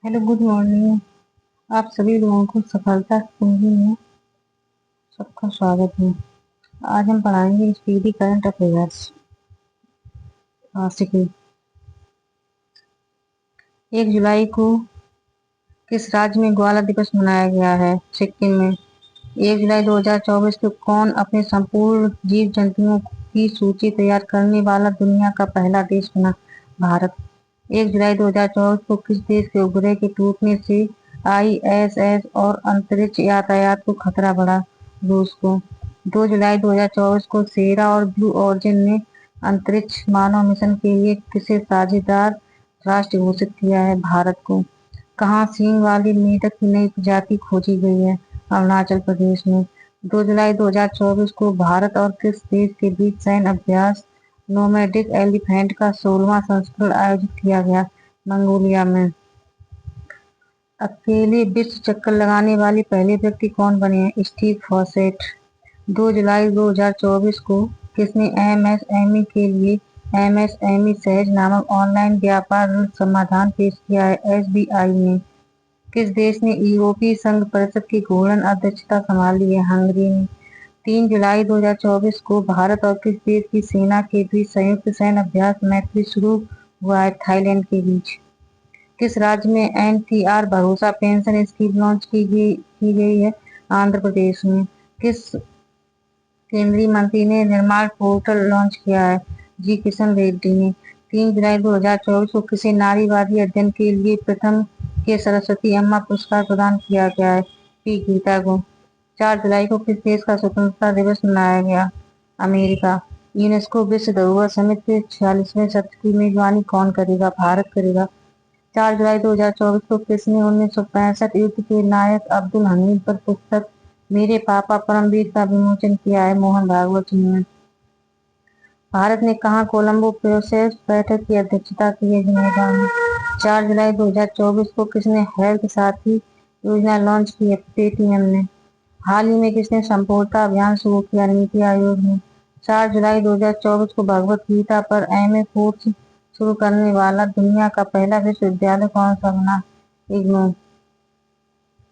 Hello, good morning. आप सभी लोगों को सफलता कुंजी में सबका स्वागत है। आज हम पढ़ाएंगे स्पीडी करंट अफेयर्स। आशिकी 1 जुलाई को किस राज्य में ग्वाला दिवस मनाया गया है? सिक्किम में। 1 जुलाई 2024 को कौन अपने संपूर्ण जीव जंतुओं की सूची तैयार करने वाला दुनिया का पहला देश बना? भारत। 1 जुलाई 2024 को किस देश के उपग्रह के टूटने से ISS और अंतरिक्ष यातायात को खतरा बढ़ा? रूस को। 2 जुलाई 2024 को सेरा और ब्लू ओरिजिन ने अंतरिक्ष मानव मिशन के लिए किसे साझेदार राष्ट्र घोषित किया है? भारत को। कहाँ सींग वाली मेढक की नई प्रजाति खोजी गई है? अरुणाचल प्रदेश में। 2 जुलाई 2024 को भारत और किस देश के बीच सैन्य अभ्यास नोमैडिक एलिफेंट का 16वां संस्करण आयोजित किया गया? मंगोलिया में। अकेले विश्व चक्कर लगाने वाले पहले व्यक्ति कौन बने हैं? Steve faucet. 2 जुलाई 2024 को किसने MSME के लिए MSME सहज नामक ऑनलाइन व्यापार ऋण समाधान पेश किया है? SBI ने। किस देश ने यूरोपीय संघ परिषद की घूर्णन अध्यक्षता संभाली है? हंगरी ने। 3 जुलाई 2024 को भारत और किस देश की सेना के बीच संयुक्त सैन्य अभ्यास मैत्री शुरू हुआ है? थाईलैंड के बीच। किस राज्य में NTR भरोसा पेंशन स्कीम लॉन्च की गई है? आंध्र प्रदेश में। किस केंद्रीय मंत्री ने निर्माण पोर्टल लॉन्च किया है? जी किशन रेड्डी ने। 3 जुलाई 2024 को किसे नारीवादी अध्ययन के लिए प्रथम के सरस्वती अम्मा पुरस्कार प्रदान किया गया है? पी गीता को। 4 जुलाई को किस देश का स्वतंत्रता दिवस मनाया गया? अमेरिका। यूनेस्को विश्व धरोहर समिति के 46वें सत्र की मेजबानी कौन करेगा? भारत करेगा। 4 जुलाई 2024 को किसने 1965 युद्ध के नायक अब्दुल हमीद पर पुस्तक मेरे पापा परमवीर का विमोचन किया है? मोहन भागवत जी ने। भारत ने कहाँ कोलंबो प्रोसेस बैठक की अध्यक्षता की है? जिनेवा में। 4 जुलाई 2024 को किसने हेल्थ साथी योजना लॉन्च की है? पेटीएम ने। हाल ही में किसने संपूर्णता अभियान शुरू किया? नीति आयोग ने। 4 जुलाई 2024 को भगवत गीता पर MA कोर्स शुरू करने वाला दुनिया का पहला विश्वविद्यालय कौन सा बना? इग्नू।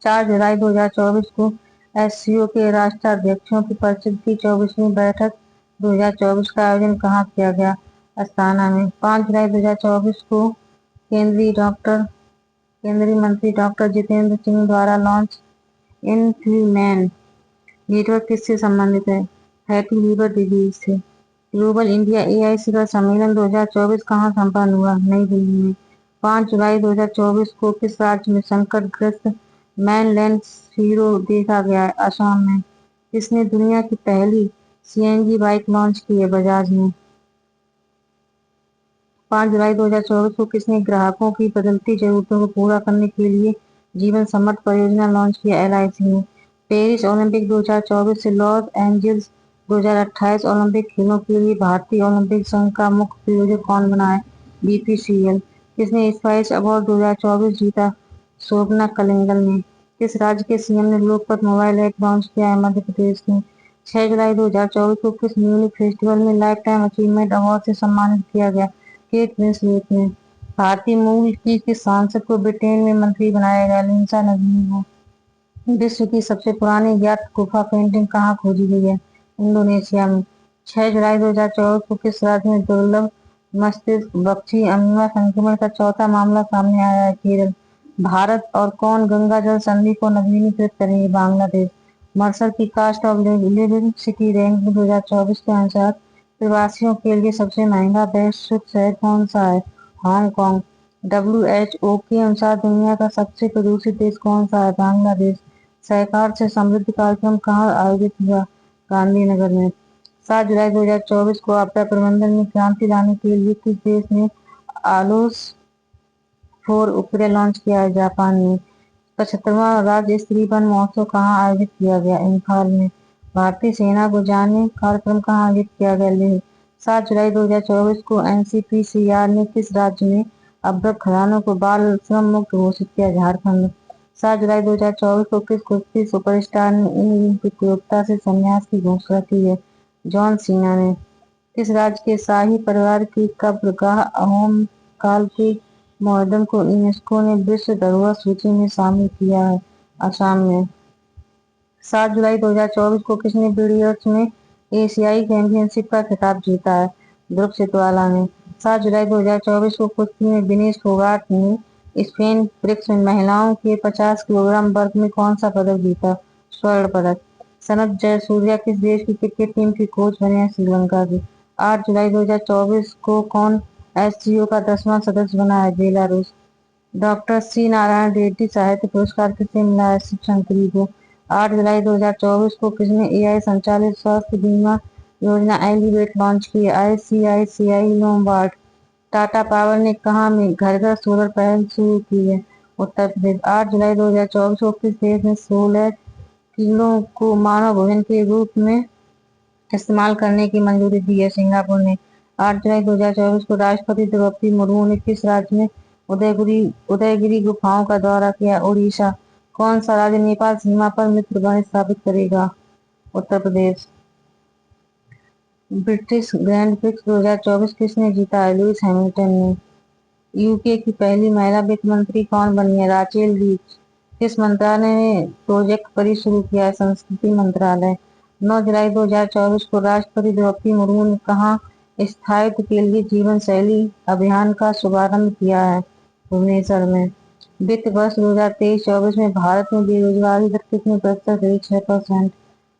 4 जुलाई 2024 को SCO के राष्ट्राध्यक्षों की परिषद की 24वीं बैठक 2024 का आयोजन कहाँ किया गया? अस्ताना में। 5 जुलाई 2024 को केंद्रीय मंत्री डॉक्टर जितेंद्र सिंह द्वारा लॉन्च इनफ्लूमैन नेटवर्क किससे संबंधित है? फैटी लीवर डिजीज से। ग्लोबल इंडिया AI शिखर सम्मेलन 2024 कहाँ संपन्न हुआ? नई दिल्ली में। 5 जुलाई 2024 को किस राज्य में संकटग्रस्त मैनलैंड हीरो देखा गया है? असम में। किसने दुनिया की पहली CNG बाइक लॉन्च की है? बजाज ने। 5 जुलाई 2024 को किसने ग्राहकों की बदलती जरूरतों को पूरा करने के लिए जीवन समर्थ परियोजना लॉन्च किया? LIC ने। पेरिस ओलंपिक 2024 से लॉस एंजिल्स 2028 ओलंपिक खेलों के लिए भारतीय ओलंपिक संघ का मुख्य प्रायोजक कौन बना है? BPCL। किसने स्पाइस अवार्ड 2024 जीता? शोभना कलिंगल ने। किस राज्य के CM ने लोकपथ मोबाइल ऐप लॉन्च किया है? मध्य प्रदेश ने। 6 जुलाई 2024 को किस म्यूजिक फेस्टिवल में लाइफ टाइम अचीवमेंट अवार्ड से सम्मानित किया गया? केट विंसलेट ने। भारतीय मूल की किस सांसद को ब्रिटेन में मंत्री बनाया गया? लिंडसा नवीन ने। विश्व की सबसे पुरानी ज्ञात गुफा पेंटिंग कहाँ खोजी गई है? इंडोनेशिया में। 6 जुलाई 2024 को किस राज्य में दुर्लभ मस्तिष्क बख्शी अमीबा संक्रमण का चौथा मामला सामने आया है? केरल। भारत और कौन गंगा जल संधि को नवीनीकृत करेंगे? बांग्लादेश। मर्सर की cost of living city ranking 2024 के अनुसार प्रवासियों के लिए सबसे महंगा वैश्विक शहर कौन सा है? हांगकांग। WHO के अनुसार दुनिया का सबसे प्रदूषित देश कौन सा है? बांग्लादेश। सहकार से समृद्ध कार्यक्रम कहाँ आयोजित हुआ? गांधीनगर में। 7 जुलाई 2024 को आपदा प्रबंधन में क्रांति लाने के लिए किस देश ने आलोस 4 उपग्रह लॉन्च किया है? जापान में। 75वां राज्य स्त्री वन महोत्सव कहाँ आयोजित किया गया? इम्फाल में। भारतीय सेना को जाने कार्यक्रम कहाँ आयोजित किया गया? लेह। 7 जुलाई 2024 को NCPCR ने किस राज्य में अवैध खदानों को बाल श्रम मुक्त घोषित किया? झारखंड। 7 जुलाई 2024 को किस कुश्ती सुपरस्टार ने इन प्रतियोगिता से संन्यास की घोषणा की है? जॉन सीना ने। किस राज्य के शाही परिवार की कब्रगाह अहोम काल के मोहर्रम को यूनेस्को ने विश्व धरोहर सूची में शामिल किया है। असम में 7 जुलाई 2024 को किसने बिलियर्ड्स में एशियाई चैंपियनशिप का खिताब जीता है? ध्रुव चिटवाला ने। 7 जुलाई 2024 को कुश्ती में विनेश फोगाट ने स्पेन प्रिक्स में महिलाओं के 50 किलोग्राम वर्ग में कौन सा पदक जीता? स्वर्ण पदक। सनत जयसूर्या किस देश की क्रिकेट टीम की कोच बने हैं? श्रीलंका की। 8 जुलाई 2024 को कौन एससीओ का 10वां सदस्य बना है? Belarus. Doctor C Narayana Reddy साहित्य पुरस्कार किसे मिला है? शिवशंकरी को। 8 जुलाई 2024 को किसने एआई संचालित स्वास्थ्य बीमा योजना एलिवेट लॉन्च की? आईसीआईसीआई लोम्बार्ड। टाटा पावर ने कहाँ में घर घर सोलर पैनल शुरू की है? उत्तर प्रदेश। 8 जुलाई 2024 को किस देश ने 16 कीड़ों को मानव भोजन के रूप में इस्तेमाल करने की मंजूरी दी है? सिंगापुर ने। 8 जुलाई 2024 को राष्ट्रपति द्रौपदी मुर्मू ने किस राज्य में उदयगिरी गुफाओं का दौरा किया? उड़ीसा। कौन सा राज्य नेपाल सीमा पर मित्र बंध स्थापित करेगा? Uttar Pradesh. British grand prix 2024 किसने जीता है? लुइस हैमिल्टन ने। यूके की पहली महिला वित्त मंत्री कौन बनी है? Rachel Reeves. किस मंत्रालय ने प्रोजेक्ट परी शुरू किया है? संस्कृति मंत्रालय। 9 जुलाई 2024 को राष्ट्रपति द्रौपदी मुर्मू ने कहाँ स्थायित्व के लिए जीवन शैली अभियान का शुभारंभ किया है? भुवनेश्वर में। वित्त वर्ष 2023-24 में भारत में बेरोजगारी दर कितने प्रतिशत रही? 6%।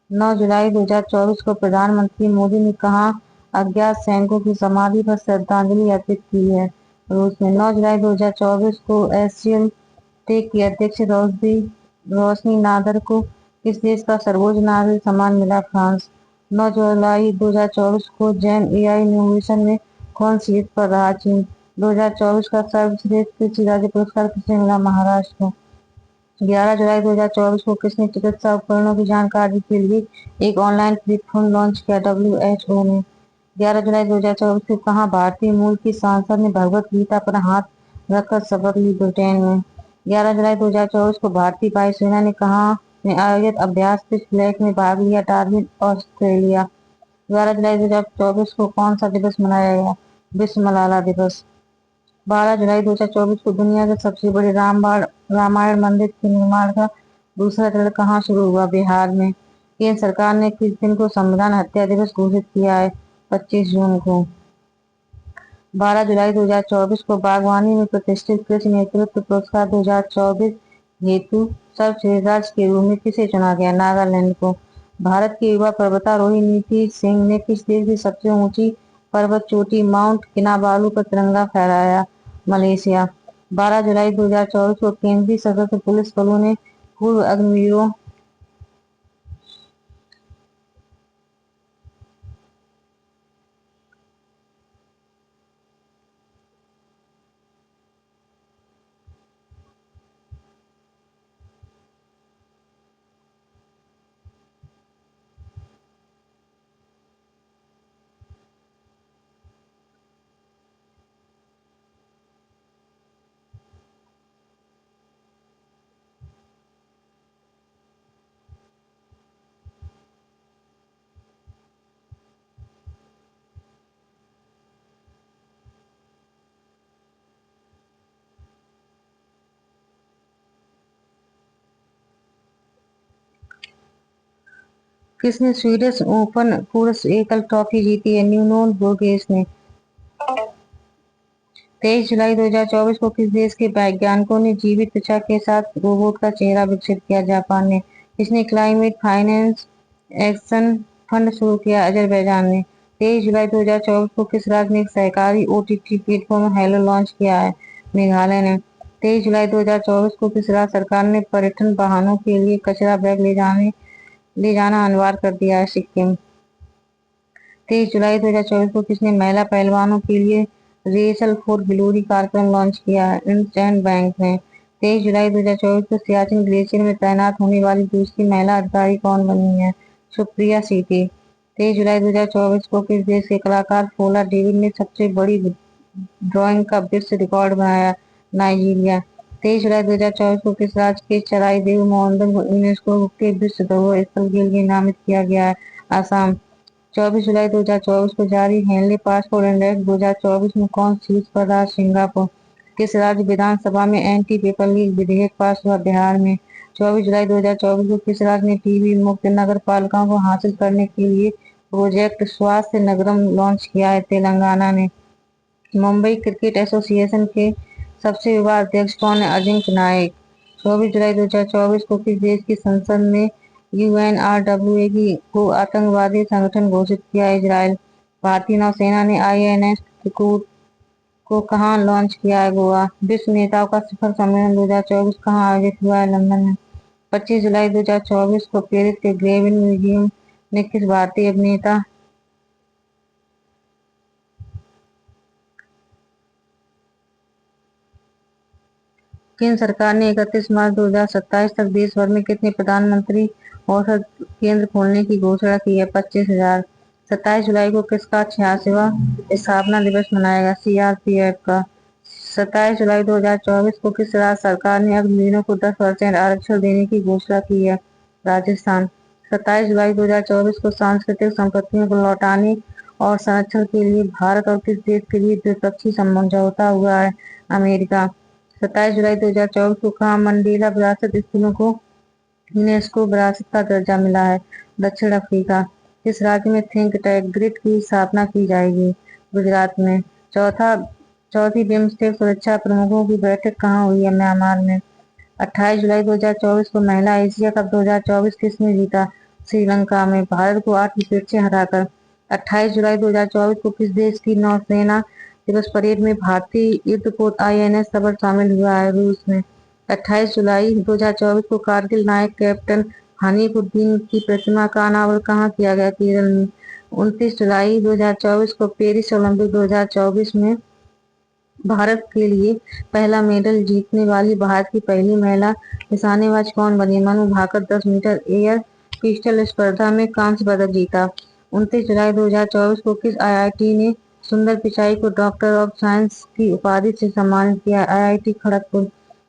9 जुलाई 2024 को प्रधानमंत्री मोदी ने कहाँ अज्ञात सैनिकों की समाधि पर श्रद्धांजलि अर्पित की है? रूस में। 9 जुलाई 2024 को एशियन टेक की अध्यक्ष रोशनी नादर को किस देश का सर्वोच्च नागरिक सम्मान मिला? फ्रांस। 9 जुलाई 2024 को जैन एआई इनोवेशन में कौन शीर्ष पर रहा? चीन। 2024 का सर्वश्रेष्ठ कृषि राज्य पुरस्कार किसे मिला? महाराष्ट्र को। 11 जुलाई 2024 को किसने चिकित्सा उपकरणों की जानकारी के लिए एक ऑनलाइन प्लेटफॉर्म लॉन्च किया? WHO ने। 11 जुलाई 2024 को कहाँ भारतीय मूल की सांसद ने भगवत गीता पर हाथ रखकर शपथ ली? ब्रिटेन में। 11 जुलाई 2024 को भारतीय वायुसेना ने कहाँ में आयोजित अभ्यास पिच ब्लैक में भाग लिया? Darwin, Australia. 11 जुलाई 2024 को कौन सा दिवस मनाया गया? विश्व मलाला दिवस। 12 जुलाई 2024 को दुनिया के सबसे बड़े रामायण मंदिर के निर्माण का दूसरा चरण कहाँ शुरू हुआ? बिहार में। केंद्र सरकार ने किस दिन को संविधान हत्या दिवस घोषित किया है? 25 जून को। 12 जुलाई 2024 को बागवानी में प्रतिष्ठित कृषि नेतृत्व पुरस्कार 2024 हेतु सर्वश्रेष्ठ राज्य के रूप में किसे चुना गया? नागालैंड को। भारत के युवा पर्वतारोही नीतीश सिंह ने किस देश की सबसे ऊंची पर्वत चोटी माउंट किनाबालू पर तिरंगा फहराया? मलेशिया। 12 जुलाई 2024 को केंद्रीय सशस्त्र पुलिस बलों ने पूर्व अग्निवीरों किसने स्वीडिश ओपन पुरुष एकल ट्रॉफी जीती है? न्यूनोन बोर्गेस ने। 23 जुलाई 2024 को किस देश के वैज्ञानिकों ने जीवित त्वचा के साथ रोबोट का चेहरा विकसित किया? जापान ने। किसने क्लाइमेट फाइनेंस एक्शन फंड शुरू किया? अजरबैजान ने। 23 जुलाई 2024 को किस राज्य ने एक सहकारी ओटीटी प्लेटफॉर्म हेलो लॉन्च किया है? मेघालय ने। 23 जुलाई 2024 को किस राज्य सरकार ने पर्यटन वाहनों के लिए कचरा बैग ले जाना अनिवार्य कर दिया है? सिक्किम। 23 जुलाई 2024 को किसने महिला पहलवानों के लिए रेसल फॉर ग्लोरी कार्यक्रम लॉन्च किया है? इंडसइंड बैंक ने। 23 जुलाई 2024 को सियाचिन ग्लेशियर में तैनात होने वाली दूसरी महिला अधिकारी कौन बनी है? सुप्रिया सीटी। 23 जुलाई 2024 को किस देश के कलाकार फोला डेविड ने सबसे बड़ी ड्राइंग का विश्व रिकॉर्ड बनाया? नाइजीरिया। 23 जुलाई 2024 को किस राज्य के चराई देव मोहम्मदन को यूनेस्को के विश्व धरोहर स्थल के लिए नामित किया गया है? असम। 24 जुलाई 2024 को जारी हेनले पासपोर्ट इंडेक्स 2024 में कौन शीर्ष पर रहा? सिंगापुर। किस राज्य विधानसभा में एंटी पेपर लीक विधेयक पास हुआ? बिहार में। 24 जुलाई 2024 को किस राज्य ने टीबी मुक्त नगर पालिकाओं को हासिल करने के लिए प्रोजेक्ट स्वास्थ्य नगरम लॉन्च किया है? तेलंगाना ने। मुंबई क्रिकेट एसोसिएशन के सबसे युवा अध्यक्ष कौन है? अजिंक्य नायक। 24 जुलाई 2024 को किस देश की संसद ने यूएनआरडब्ल्यूए को आतंकवादी संगठन घोषित किया? इजराइल। भारतीय नौसेना ने आईएनएस त्रिकूट को कहाँ लॉन्च किया है? गोवा। विश्व नेताओं का शिखर सम्मेलन 2024 कहाँ आयोजित हुआ है? लंदन में। 25 जुलाई 2024 को पेरिस के ग्रेविन म्यूजियम ने किस भारतीय अभिनेता केंद्र सरकार ने 31 मार्च 2027 तक देश भर में कितने प्रधानमंत्री औषध केंद्र खोलने की घोषणा की है? 25,000। 27 जुलाई को किसका 86वां स्थापना दिवस मनाएगा? सीआरपीएफ का। 27 जुलाई 2024 को किस राज्य सरकार ने अग्रणी को 10% आरक्षण देने की घोषणा की है? राजस्थान। 27 जुलाई 2024 को सांस्कृतिक संपत्तियों को लौटाने और संरक्षण के लिए भारत और किस देश के लिए द्विपक्षीय समझौता हुआ है? अमेरिका। 27 जुलाई 2024 को कहाँ मंडेला विरासत स्थलों को यूनेस्को विरासत का दर्जा मिला है? दक्षिण अफ्रीका। किस राज्य में थिंक टैंक ग्रिड की स्थापना की जाएगी? गुजरात में। चौथी बिम्स्टेक सुरक्षा प्रमुखों की बैठक कहाँ हुई है? म्यांमार में। 28 जुलाई 2024 को महिला एशिया कप 2024 किसने जीता? श्रीलंका में, भारत को 8 विकेट से हराकर। 28 जुलाई 2024 को किस देश की नौसेना दिवस परेड में भारतीय युद्धपोत आईएनएस सबर शामिल हुआ है? रूस में। 28 जुलाई 2024 को कारगिल नायक कैप्टन हनीफुद्दीन की प्रतिमा का अनावरण कहाँ किया गया? केरल में। 29 जुलाई 2024 को पेरिस ओलंपिक 2024 में भारत के लिए पहला मेडल जीतने वाली भारत की पहली महिला निशानेबाज कौन बनी? Manu Bhaker 10 metre air pistol स्पर्धा में कांस्य पदक जीता। 29 जुलाई 2024 को किस आईआईटी ने सुंदर पिचाई को डॉक्टर ऑफ साइंस की उपाधि से सम्मानित किया? आईआईटी खड़गपुर।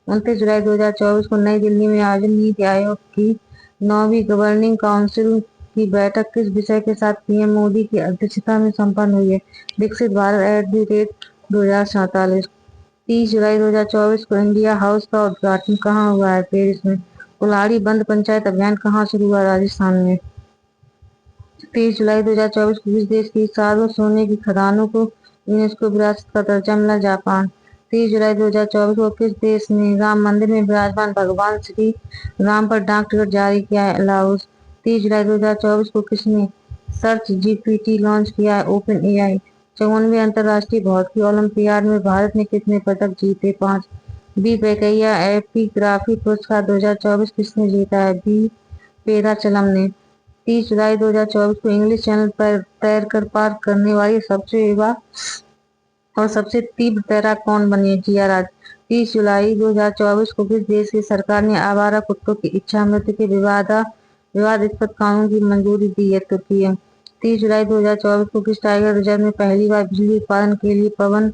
29 जुलाई 2024 को नई दिल्ली में आयोजित नीति आयोग की 9वीं गवर्निंग काउंसिल की बैठक किस विषय के साथ पीएम मोदी की अध्यक्षता में संपन्न हुई है? विकसित भारत @ 2047। 30 जुलाई 2024 को इंडिया हाउस का उद्घाटन कहाँ हुआ है? पेरिस में। कुल्हाड़ी बंद पंचायत अभियान कहाँ शुरू हुआ? राजस्थान में। 30 जुलाई 2024 को किस देश की 7 सोने की खदानों को यूनेस्को विरासत का दर्जा मिला? जापान। 30 जुलाई 2024 को किस देश ने राम मंदिर में विराजमान भगवान श्री राम पर डाक टिकट जारी किया है? लाओस। 30 जुलाई 2024 को किसने सर्च जीपीटी लॉन्च किया है? Open AI. 54वें अंतर्राष्ट्रीय भौतिकी ओलंपियाड में भारत ने कितने पदक जीते? 5। बी वेंकैया एपिग्राफी पुरस्कार 2024 किसने जीता है? बी पेराचलम ने। 30 जुलाई 2024 को इंग्लिश चैनल पर तैरकर पार करने वाली सबसे युवा और सबसे तीव्र तैराक कौन बनी है? जिया राज। 30 जुलाई 2024 को किस देश की सरकार ने आवारा कुत्तों की इच्छा मृत्यु के विवादास्पद कानून की मंजूरी दी है? तुर्की। 30 जुलाई 2024 को किस टाइगर रिजर्व में पहली बार बिजली उत्पादन के लिए पवन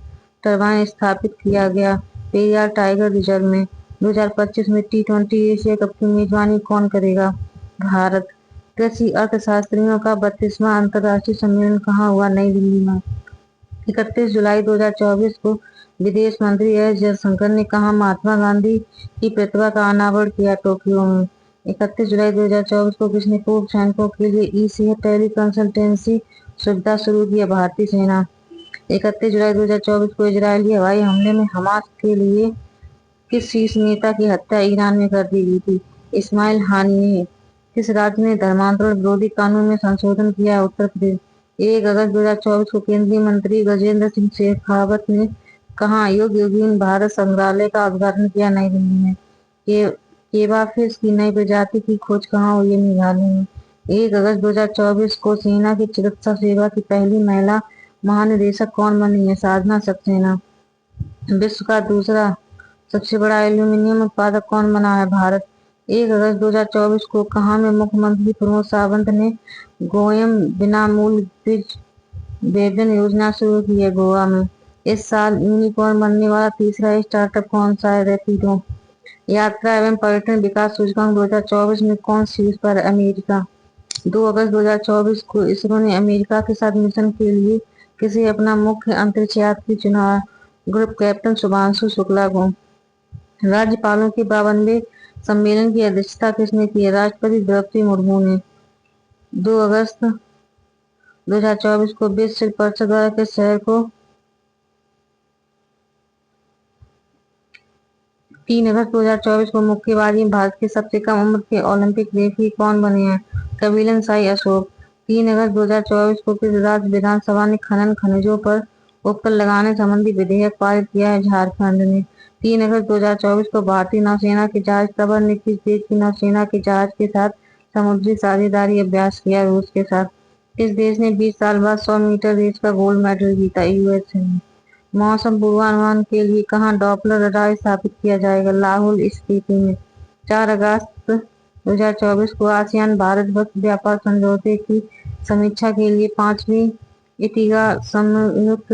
टरबाइन स्थापित किया गया? पेरियार टाइगर रिजर्व में। 2025 में T20 एशिया कप की मेजबानी कौन करेगा? भारत। कृषि अर्थशास्त्रियों का 32वां अंतर्राष्ट्रीय सम्मेलन कहाँ हुआ? नई दिल्ली में। 31 जुलाई 2024 को विदेश मंत्री एस जयशंकर ने कहा महात्मा गांधी की प्रतिमा का अनावरण किया? टोक्यो में। 31 जुलाई 2024 को किसने पूर्व सैनिकों के लिए ई सेहत टेली कंसल्टेंसी सुविधा शुरू की है? भारतीय सेना। 31 जुलाई 2024 को इजरायली हवाई हमले में हमास के लिए किस शीर्ष नेता की हत्या ईरान में कर दी गई थी? इस्माइल हानिये। किस राज्य ने धर्मांतरण विरोधी कानून में संशोधन किया है? उत्तर प्रदेश। 1 अगस्त 2024 को केंद्रीय मंत्री गजेंद्र सिंह शेखावत ने कहा योग योगीन भारत संग्रहालय का उद्घाटन किया? नई दिल्ली में। केवा फिश की नई प्रजाति की खोज कहाँ हुई है? मेघालय में। 1 अगस्त 2024 को सेना की चिकित्सा सेवा की पहली महिला महानिदेशक कौन बनी है? साधना सक्सेना। विश्व का दूसरा सबसे बड़ा एल्यूमीनियम उत्पादक कौन बना है? भारत। 1 अगस्त 2024 को कहाँ में मुख्यमंत्री प्रमोद सावंत ने गोयम बिना मूल ब्रिज वेबन योजना शुरू की है? गोवा में। इस साल यूनिकॉर्न बनने वाला तीसरा स्टार्टअप कौन सा है? रैपिडो। यात्रा एवं पर्यटन विकास सूचकांक 2024 में कौन शीर्ष पर है? अमेरिका। 2 अगस्त 2024 को इसरो ने अमेरिका के साथ मिशन के लिए किसे अपना मुख्य अंतरिक्ष यात्री चुना? ग्रुप कैप्टन शुभांशु शुक्ला को। राज्यपालों के 52वें सम्मेलन की अध्यक्षता किसने की है? राष्ट्रपति द्रौपदी मुर्मू ने। 2 अगस्त 2024 को विश्व शिल्प परिषद द्वारा किस शहर को 3 अगस्त 2024 को मुक्केबाजी में भारत के सबसे कम उम्र के ओलंपिक रेफरी कौन बने हैं? कबीलन साई अशोक। 3 अगस्त 2024 को किस राज्य विधानसभा ने खनन खनिजों पर उपकर लगाने संबंधी विधेयक पारित किया है? झारखंड ने। 3 अगस्त 2024 को भारतीय नौसेना के जहाज तबर ने किस देश की नौसेना के जहाज के साथ समुद्री साझेदारी अभ्यास किया? रूस के साथ। किस देश ने 20 साल बाद 100 मीटर रेस का गोल्ड मेडल जीता? यूएसए ने। मौसम पूर्वानुमान के लिए कहाँ डॉपलर रडार स्थापित किया जाएगा? लाहौल स्पीति में। 4 अगस्त 2024 को आसियान भारत वस्त्र व्यापार समझौते की समीक्षा के लिए 5वीं इटिगा संयुक्त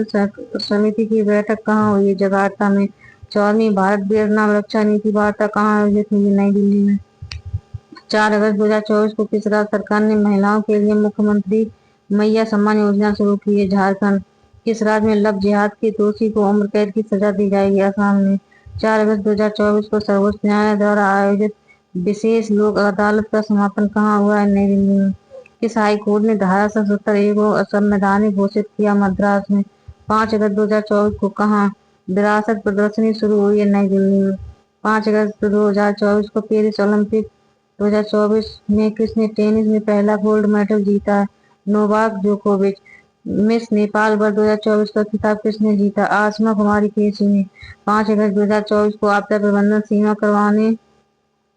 समिति की बैठक कहाँ हुई? जकार्ता में। 14वीं भारत वियतनाम रक्षा नीति वार्ता कहाँ आयोजित हुई? नई दिल्ली में। 4 अगस्त 2024 को किस राज्य सरकार ने महिलाओं के लिए मुख्यमंत्री मैया सम्मान योजना शुरू की है? झारखंड। किस राज्य में लव जिहाद के दोषी को उम्र कैद की सजा दी जाएगी? असम में। 4 अगस्त 2024 को सर्वोच्च न्यायालय द्वारा आयोजित विशेष लोक अदालत का समापन कहाँ हुआ है? नई दिल्ली में। किस हाई कोर्ट ने धारा 170A को असंवैधानिक घोषित किया? मद्रास में। 5 अगस्त 2024 को कहाँ विरासत प्रदर्शनी शुरू हुई है? नई दिल्ली में। 5 अगस्त 2024 को पेरिस ओलंपिक 2024 में किसने टेनिस में पहला गोल्ड मेडल जीता है? नोवाक जोकोविच। मिस नेपाल वर्ष 2024 का खिताब किसने जीता? आसमा कुमारी केसी ने। 5 अगस्त 2024 को आपदा प्रबंधन सीमा करवाने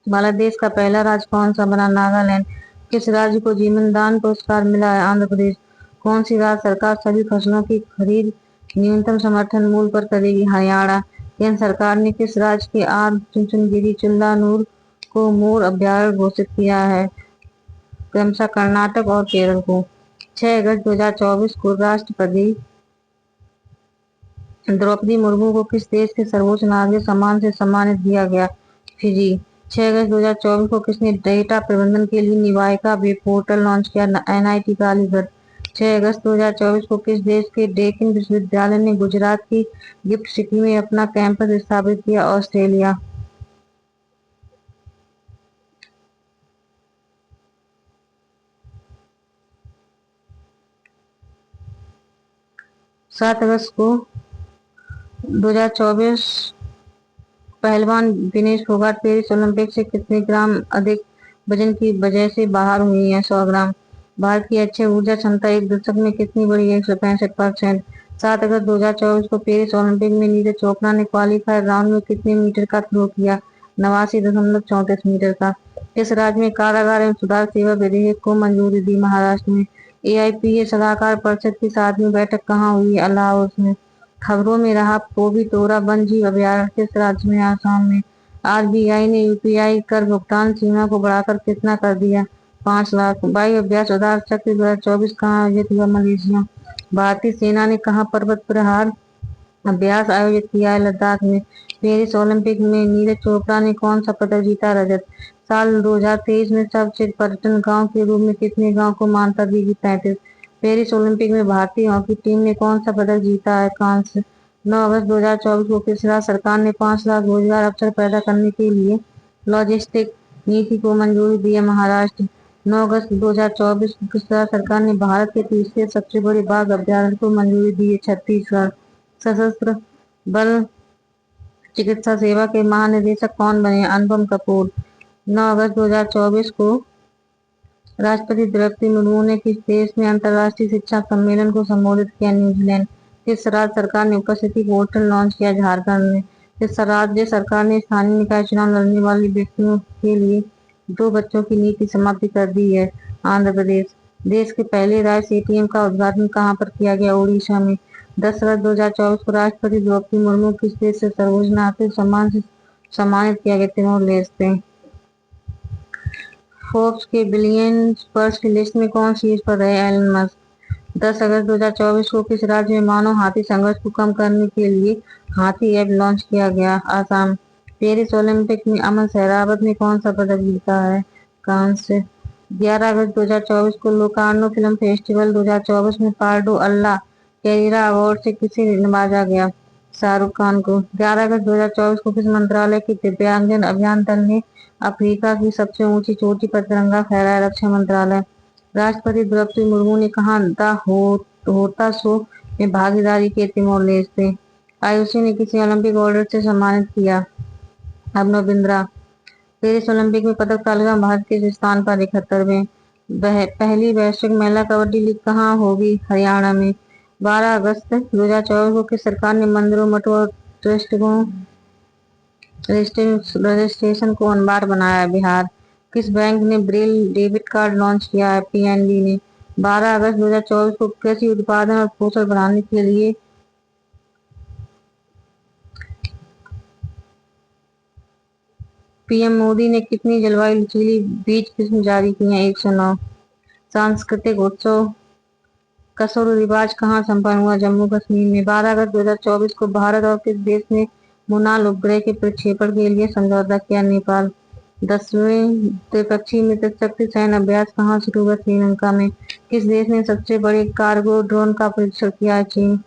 वाला देश का पहला राज्य कौन सा बना? नागालैंड। किस राज्य को जीवन दान पुरस्कार मिला है? आंध्र प्रदेश। कौन सी राज्य सरकार सभी फसलों की खरीद न्यूनतम समर्थन मूल्य पर करेगी? हरियाणा। केंद्र सरकार ने किस राज्य के आर चुनचुनगिरी चिल्लानूर को मोर अभ्यारण्य घोषित किया है? क्रमशः कर्नाटक और केरल को। 6 अगस्त 2024 को राष्ट्रपति द्रौपदी मुर्मू को किस देश के सर्वोच्च नागरिक सम्मान से सम्मानित किया गया? फिजी। 6 अगस्त 2024 को किसने डेटा प्रबंधन के लिए निवायका वेब पोर्टल लॉन्च किया? एनआईटी का अलीगढ़। 6 अगस्त 2024 को किस देश के डेक्कन विश्वविद्यालय ने गुजरात की गिफ्ट सिटी में अपना कैंपस स्थापित किया? ऑस्ट्रेलिया। 7 अगस्त को 2024 पहलवान विनेश फोगाट पेरिस ओलंपिक से कितने ग्राम अधिक वजन की वजह से बाहर हुई है? 100 ग्राम। भारत की अक्षय ऊर्जा क्षमता एक दशक में कितनी बढ़ी है? 165%। 7 अगस्त 2024 को पेरिस ओलंपिक में नीरज चोपड़ा ने क्वालिफायर राउंड में कितने मीटर का थ्रो किया? 89.34 मीटर का। किस राज्य में कारागार एवं सुधार सेवा विधेयक को मंजूरी दी? महाराष्ट्र में। एआईपीए सलाहकार परिषद की 7वीं बैठक कहाँ हुई? अलाहाबाद में। खबरों में रहा पोबी तोरा वन जीव अभयारण्य किस राज्य में? आसाम में। आरबीआई ने यूपीआई कर भुगतान सीमा को बढ़ाकर कितना कर दिया? 5 लाख। वायु अभ्यास उदार चक्र 2024 कहाँ आयोजित हुआ? मलेशिया। भारतीय सेना ने कहाँ पर्वत प्रहार अभ्यास आयोजित किया है? लद्दाख में। पेरिस ओलंपिक में नीरज चोपड़ा ने कौन सा पदक जीता? रजत। साल 2023 में सर्वश्रेष्ठ पर्यटन गांव के रूप में कितने गांव को मान्यता दी गई? 35। पेरिस ओलंपिक में भारतीय हॉकी टीम ने कौन सा पदक जीता है? कांस्य। 9 अगस्त 2024 को किस राज्य सरकार ने 5 लाख रोजगार अवसर पैदा करने के लिए लॉजिस्टिक नीति को मंजूरी दी है? महाराष्ट्र। 9 अगस्त 2024 को किस राज्य सरकार ने भारत के तीसरे सबसे बड़े बाघ अभ्यारण्य को मंजूरी दी है? छत्तीसगढ़। सशस्त्र बल चिकित्सा सेवा के महानिदेशक कौन बने? अनुपम कपूर। 9 अगस्त 2024 को राष्ट्रपति द्रौपदी मुर्मू ने किस देश में अंतर्राष्ट्रीय शिक्षा सम्मेलन को संबोधित किया? न्यूजीलैंड। किस राज्य सरकार ने उपस्थिति पोर्टल लॉन्च किया? झारखंड में। किस राज्य सरकार ने स्थानीय निकाय चुनाव लड़ने वाले व्यक्तियों के लिए 2 बच्चों की नीति समाप्ति कर दी है? आंध्र प्रदेश। देश के पहले राइस एटीएम का उद्घाटन कहाँ पर किया गया? ओडिशा में। 10 अगस्त 2024 को राष्ट्रपति द्रौपदी मुर्मू किस देश से सर्वोच्च नागरिक सम्मान से सम्मानित किया गया? Timor Leste. फोर्ब्स के बिलियनर्स की लिस्ट में कौन शीर्ष पर रहे? Elon Musk. 10 अगस्त 2024 को किस राज्य में मानव हाथी संघर्ष को कम करने के लिए हाथी ऐप लॉन्च किया गया? आसाम। पेरिस ओलंपिक में अमन सहरावत ने कौन सा पदक जीता है? कांस्य। 11 अगस्त 2024 को लोकार्नो फिल्म फेस्टिवल 2024 में पार्डो अल्ला कैरिरा अवार्ड से किसे नवाजा गया? शाहरुख खान को। 11 अगस्त 2024 को किस मंत्रालय की दिव्यांगजन अभियान दल ने अफ्रीका की सबसे ऊंची चोटी पर तिरंगा फहराया? रक्षा मंत्रालय। राष्ट्रपति द्रौपदी मुर्मू ने कहा द होता शो में भागीदारी के तिमोर लेस्ते। आईओसी ने किसी ओलंपिक ऑर्डर से सम्मानित किया? अभिनव बिंद्रा। पेरिस ओलंपिक में पदक तालिका में भारत के स्थान पर 71वें। पहली वैश्विक महिला कबड्डी लीग कहाँ होगी? हरियाणा में। 12 अगस्त 2024 को किस सरकार ने मंदिरों, मठों और ट्रस्ट को रजिस्ट्रेशन को अनिवार्य बनाया? बिहार। किस बैंक ने ब्रेल डेबिट कार्ड लॉन्च किया है? पीएनबी ने। 12 अगस्त 2024 को कृषि उत्पादन और पोषण बढ़ाने के लिए पीएम मोदी ने कितनी जलवायु लचीली बीज किस्म जारी की हैं? 109। सांस्कृतिक उत्सव कसोर रिवाज कहाँ संपन्न हुआ? जम्मू कश्मीर में। 12 अगस्त 2024 को भारत और किस देश ने मुनाल उपग्रह के प्रक्षेपण के लिए समझौता किया? नेपाल। 10वें द्विपक्षीय मित्र शक्ति सैन्य अभ्यास कहाँ शुरू हुआ? श्रीलंका में। किस देश ने सबसे बड़े कार्गो ड्रोन का परीक्षण किया है? चीन।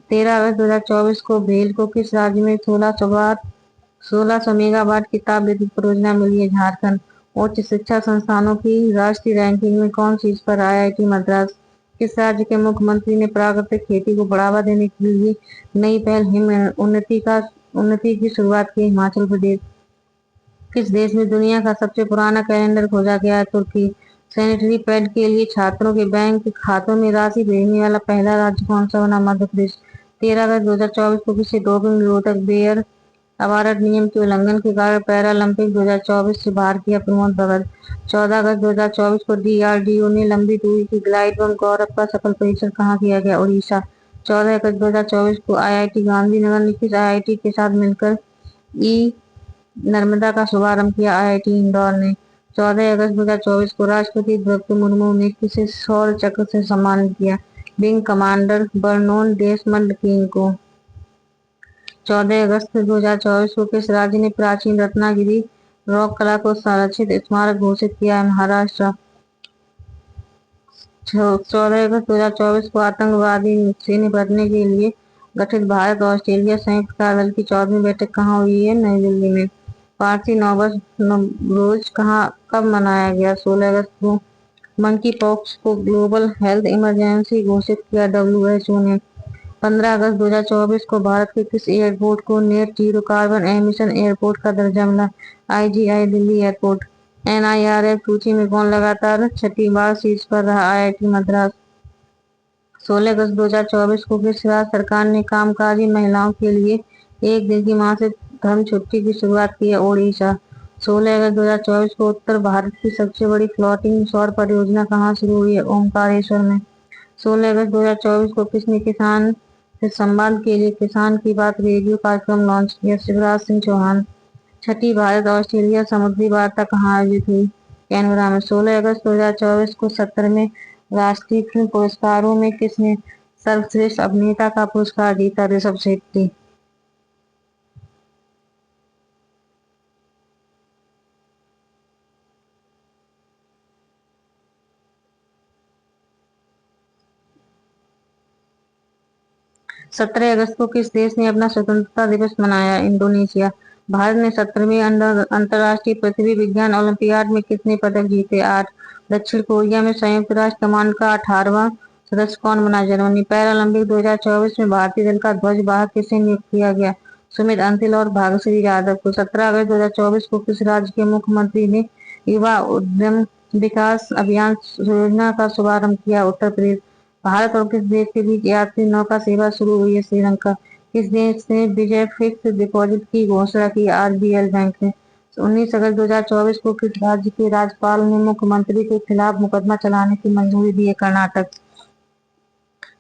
13 अगस्त 2024 को भेल को किस राज्य में 1600 मेगावाट की ताप विद्युत परियोजना मिली है? झारखंड। उच्च शिक्षा संस्थानों की राष्ट्रीय रैंकिंग में कौन सी पर आईआईटी मद्रास? किस राज्य के मुख्यमंत्री ने प्राकृतिक खेती को बढ़ावा देने के लिए नई पहल हिम उन्नति की शुरुआत की? हिमाचल प्रदेश। किस देश में दुनिया का सबसे पुराना कैलेंडर खोजा गया है? तुर्की। सैनिटरी पैड के लिए छात्रों के बैंक खातों में राशि भेजने वाला पहला राज्य कौन सा बना? मध्य प्रदेश। 13 अगस्त 2024 को किसी डोपिंग निरोधक बेयर अवार्ड नियम के उल्लंघन के कारण पैरालंपिक 2024 से बाहर किया? प्रमोद भगत। 14 अगस्त 2024 को डीआरडीओ ने लंबी दूरी की ग्लाइड बम गौरव का सफल परीक्षण कहाँ किया गया? उड़ीसा। 14 अगस्त 2024 को आईआईटी गांधीनगर ने किस आईआईटी के साथ मिलकर ई नर्मदा का शुभारंभ किया? आईआईटी इंदौर ने। 14 अगस्त 2024 को राष्ट्रपति द्रौपदी मुर्मू ने किसे शौर्य चक्र से सम्मानित किया? विंग कमांडर बर्नोन डेसमंड किंग को। 14 अगस्त 2024 को किस राज्य ने प्राचीन रत्नागिरी रॉक कला को संरक्षित स्मारक घोषित किया है? महाराष्ट्र। 14 अगस्त 2024 को आतंकवादी से निपटने के लिए गठित भारत ऑस्ट्रेलिया संयुक्त कार्यदल की 14वीं बैठक कहाँ हुई है? नई दिल्ली में। पारसी नवरोज कब मनाया गया? 16 अगस्त को। मंकी पॉक्स को ग्लोबल हेल्थ इमरजेंसी घोषित किया डब्ल्यूएचओ ने। 15 अगस्त 2024 को भारत के किस एयरपोर्ट को net zero carbon emission airport का दर्जा मिला? IGI Delhi airport. एनआईआरएफ सूची में कौन लगातार छठी बार शीर्ष पर रहा? आईआईटी मद्रास। 16 अगस्त 2024 को किस राज्य सरकार ने कामकाजी महिलाओं के लिए एक दिन की मासिक धर्म छुट्टी की शुरुआत की है? ओडिशा। 16 अगस्त 2024 को उत्तर भारत की सबसे बड़ी फ्लोटिंग सौर परियोजना कहाँ शुरू हुई है? ओमकारेश्वर में। 16 अगस्त 2024 को किसने किसान से संवाद के लिए किसान की बात रेडियो कार्यक्रम लॉन्च किया? शिवराज सिंह चौहान। छठी भारत ऑस्ट्रेलिया समुद्री वार्ता कहाँ आयोजित हुई? कैनबरा में। 16 अगस्त 2024 को 17वें राष्ट्रीय फिल्म पुरस्कारों में किसने सर्वश्रेष्ठ अभिनेता का पुरस्कार जीता? ऋषभ शेट्टी। 17 अगस्त को किस देश ने अपना स्वतंत्रता दिवस मनाया? इंडोनेशिया। भारत ने 17वीं अंतर्राष्ट्रीय पृथ्वी विज्ञान ओलंपियाड में कितने पदक जीते? 8। दक्षिण कोरिया में संयुक्त राष्ट्र कमांड का 18वां सदस्य कौन बना? जर्मनी। पैरालंपिक 2024 में भारतीय दल का ध्वजवाहक किसे नियुक्त किया गया? सुमित अंतिल और भागश्री यादव को। 17 अगस्त 2024 को किस राज्य के मुख्यमंत्री ने युवा उद्यम विकास अभियान योजना का शुभारंभ किया? उत्तर प्रदेश। भारत और किस देश के बीच यात्री नौका सेवा शुरू हुई है? श्रीलंका। किस देश ने विजय फिक्स डिपॉजिट की घोषणा की? आरबीएल बैंक ने। 19 अगस्त 2024 को किस राज्य के राज्यपाल ने मुख्यमंत्री के खिलाफ मुकदमा चलाने की मंजूरी दी है? कर्नाटक।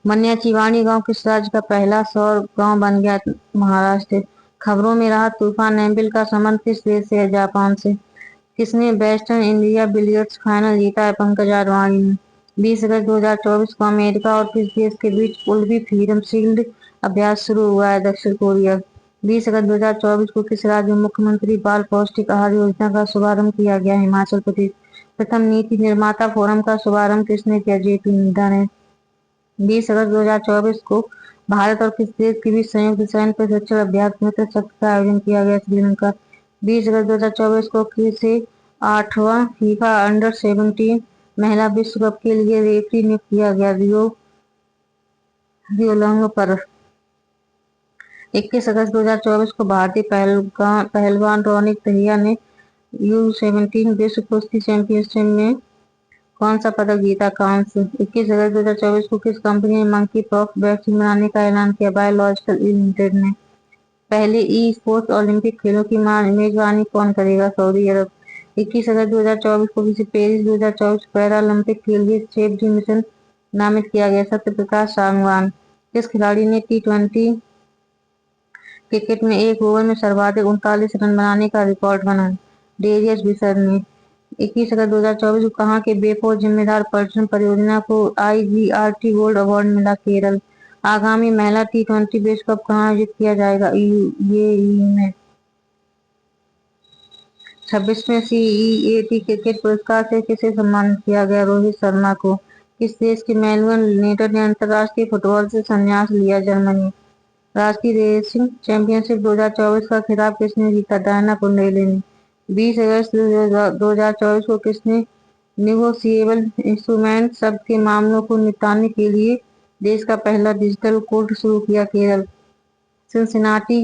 मन्याचीवाणी गांव किस राज्य का पहला सौर गांव बन गया? महाराष्ट्र। खबरों में रहा तूफान एम्बिल का संबंध किस देश से है? जापान से। किसने वेस्टर्न इंडिया बिलियर्ड्स फाइनल जीता है? पंकज आडवाणी ने। 20 अगस्त 2024 को अमेरिका और किस देश के बीच उलवी फ्रीडम शील्ड अभ्यास शुरू हुआ है? दक्षिण कोरिया। 20 अगस्त 2024 को किस राज्य में मुख्यमंत्री बाल पौष्टिक आहार योजना का शुभारंभ किया गया? हिमाचल प्रदेश। प्रथम नीति निर्माता फोरम का शुभारंभ किसने किया? जेपी नड्डा ने। 20 अगस्त 2024 को भारत और किस देश के बीच संयुक्त सैन्य प्रशिक्षण अभ्यास मित्र सत्र का आयोजन किया गया श्रीलंका। 20 अगस्त 2024 को से 8वां फीफा अंडर-17 महिला विश्व कप के लिए रेफरी नियुक्त किया गया। रियोलंग पर 21 अगस्त 2024 को भारतीय पहलवान रोनिक दहिया ने U17 विश्व कुश्ती चैंपियनशिप में कौन सा पदक जीता? कांस्य। 21 अगस्त 2024 को किस कंपनी ने मंकी पॉक्स वैक्सीन बनाने का ऐलान किया? बायोलॉजिकल लिमिटेड ने। पहले ई स्पोर्ट्स ओलंपिक खेलों की मेजबानी कौन करेगा? सऊदी अरब। 21 अगस्त 2024 को किसी पेरिस 2024 पैरालंपिक के लिए सेफ मिशन नामित किया गया? सत्यप्रकाश सांगवान। किस खिलाड़ी ने T20 क्रिकेट में एक ओवर में सर्वाधिक 39 रन बनाने का रिकॉर्ड बनाया? डेरियस बिशर ने। 21 अगस्त 2024 को कहाँ के बेपो जिम्मेदार पर्यटन परियोजना को IGRT गोल्ड अवार्ड मिला? केरल। आगामी महिला T20 विश्व कप कहाँ आयोजित किया जाएगा? यूएई में। 26वें CEAT क्रिकेट पुरस्कार से किसे सम्मानित किया गया? रोहित शर्मा को। किस देश के मेलबर्न यूनाइटेड ने अंतर्राष्ट्रीय फुटबॉल से संन्यास लिया? जर्मनी। राष्ट्रीय रेसिंग चैंपियनशिप 2024 का खिताब किसने जीता? डायना कुंडेले ने। 20 अगस्त 2024 को किसने निगोशिएबल इंस्ट्रूमेंट शब्द के मामलों को निपटाने के लिए देश का पहला डिजिटल कोर्ट शुरू किया? केरल। सिनसिनाटी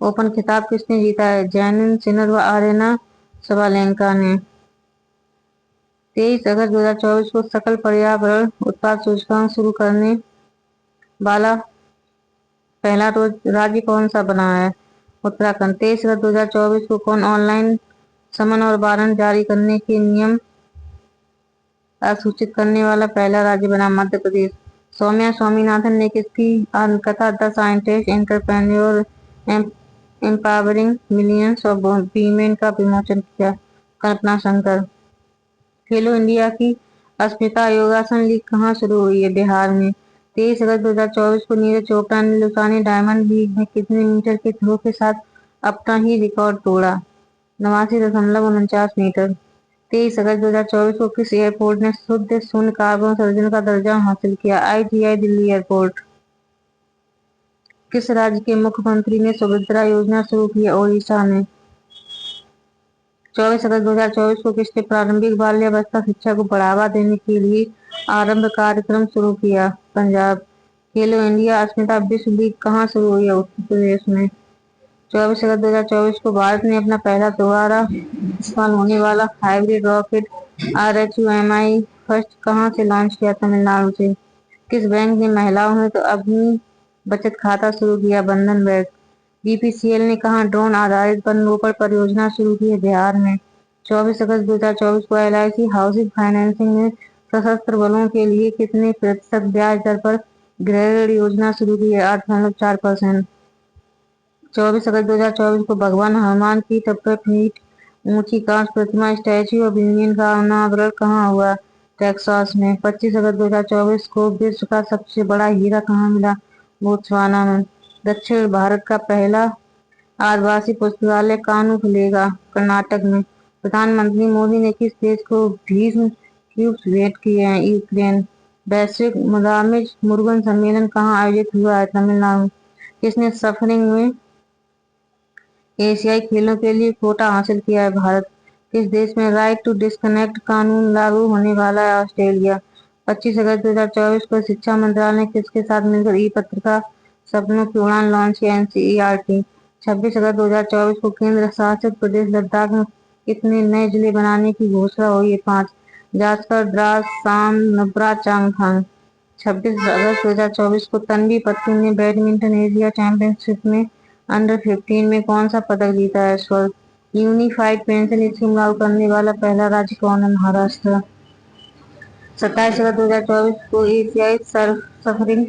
ओपन खिताब किसने जीता है? जैनिन सिनर व आरेना सबालेंका ने। 23 अगस्त 2024 को सकल पर्यावरण उत्पाद सूचकांक शुरू करने वाला पहला राज्य कौन सा बना है? उत्तराखंड। 23 अगस्त 2024 को कौन ऑनलाइन समन और वारंट जारी करने के नियम सूचित करने वाला पहला राज्य बना? मध्य प्रदेश। सौम्या स्वामीनाथन ने किसकी आत्मकथा the scientist entrepreneur empowering millions of women का विमोचन किया? कल्पना शंकर। खेलो इंडिया की अस्मिता योगासन लीग कहाँ शुरू हुई है? बिहार में। 23 अगस्त 2024 को नीरज चोपड़ा ने लुसाने डायमंड लीग में कितने मीटर के थ्रो के साथ अपना ही रिकॉर्ड तोड़ा? 89.49 मीटर। 23 अगस्त 2024 को किस एयरपोर्ट ने शुद्ध शून्य कार्बन उत्सर्जन का दर्जा हासिल किया? IGI Delhi airport. किस राज्य के मुख्यमंत्री ने सुभद्रा योजना शुरू की? ओडिशा ने। 24 अगस्त 2024 को किसने प्रारंभिक बाल्यावस्था शिक्षा को बढ़ावा देने के लिए आरंभ कार्यक्रम शुरू किया? पंजाब। खेलो इंडिया अस्मिता विश्व लीग कहाँ शुरू हुई है? उत्तर प्रदेश में। 24 अगस्त 2024 को भारत ने अपना पहला दोबारा इस्तेमाल होने वाला हाइब्रिड रॉकेट RHUMI फर्स्ट कहाँ से लॉन्च किया? तमिलनाडु से। किस बैंक ने महिलाओं ने तो अपनी बचत खाता शुरू किया? बंधन बैंक। BPCL ने कहाँ ड्रोन आधारित वन रोपण परियोजना शुरू की है? बिहार में। 24 अगस्त 2024 को LIC हाउसिंग फाइनेंसिंग ने सशस्त्र बलों के लिए कितने प्रतिशत ब्याज दर पर गृह ऋण योजना शुरू की है? 8.4%। 24 अगस्त 2024 को भगवान हनुमान की 90 फीट ऊंची कांस्य प्रतिमा स्टैच्यू ऑफ यूनियन का अनावरण कहाँ हुआ? टेक्सास में। 25 अगस्त 2024 को विश्व का सबसे बड़ा हीरा कहाँ मिला? बोत्सवाना में। दक्षिण भारत का पहला आदिवासी पुस्तकालय कहाँ खुलेगा? कर्नाटक में। प्रधानमंत्री मोदी ने किस देश को भीष्म क्यूब्स भेंट किए हैं? यूक्रेन। वैश्विक मुदामिज मुरुगन सम्मेलन कहाँ आयोजित हुआ है? तमिलनाडु। किसने सफरिंग में एशियाई खेलों के लिए कोटा हासिल किया है? भारत। किस देश में राइट टू डिस्कनेक्ट कानून लागू होने वाला है? ऑस्ट्रेलिया। 25 अगस्त 2024 को शिक्षा मंत्रालय ने किसके साथ मिलकर ई पत्र का सपनों की उड़ान लॉन्च किया? NCERT। 26 अगस्त 2024 को केंद्र शासित प्रदेश लद्दाख में कितने नए जिले बनाने की घोषणा हुई है? 5। जास्कर, द्रास, साम, नुब्रा, चांगथांग। 26 अगस्त 2024 को तन्वी पत्तू ने बैडमिंटन एशिया चैंपियनशिप में अंडर-15 में कौन सा पदक जीता है? स्वर्ण। यूनिफाइड पेंशन स्कीम लागू करने वाला पहला राज्य कौन है? महाराष्ट्र। 27 अगस्त 2024 को एशियाई सफरिंग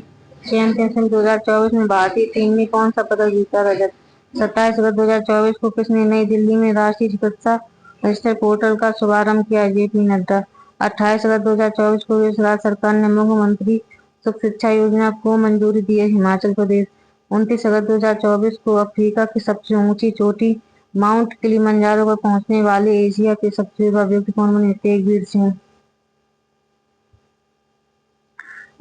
चैंपियनशिप 2024 में भारतीय टीम ने कौन सा पदक जीता? रजत। 27 अगस्त 2024 को किसने नई दिल्ली में राष्ट्रीय चिकित्सा रजिस्टर पोर्टल का शुभारंभ किया? JP नड्डा। 28 अगस्त 2024 को राज्य सरकार ने मुख्यमंत्री सुख शिक्षा योजना को मंजूरी दी है? हिमाचल प्रदेश। 29 अगस्त 2024 को अफ्रीका की सबसे ऊंची चोटी माउंट किलिमंजारो पर पहुंचने वाले एशिया के सबसे युवा व्यक्ति कौन बने? तेगवीर सिंह।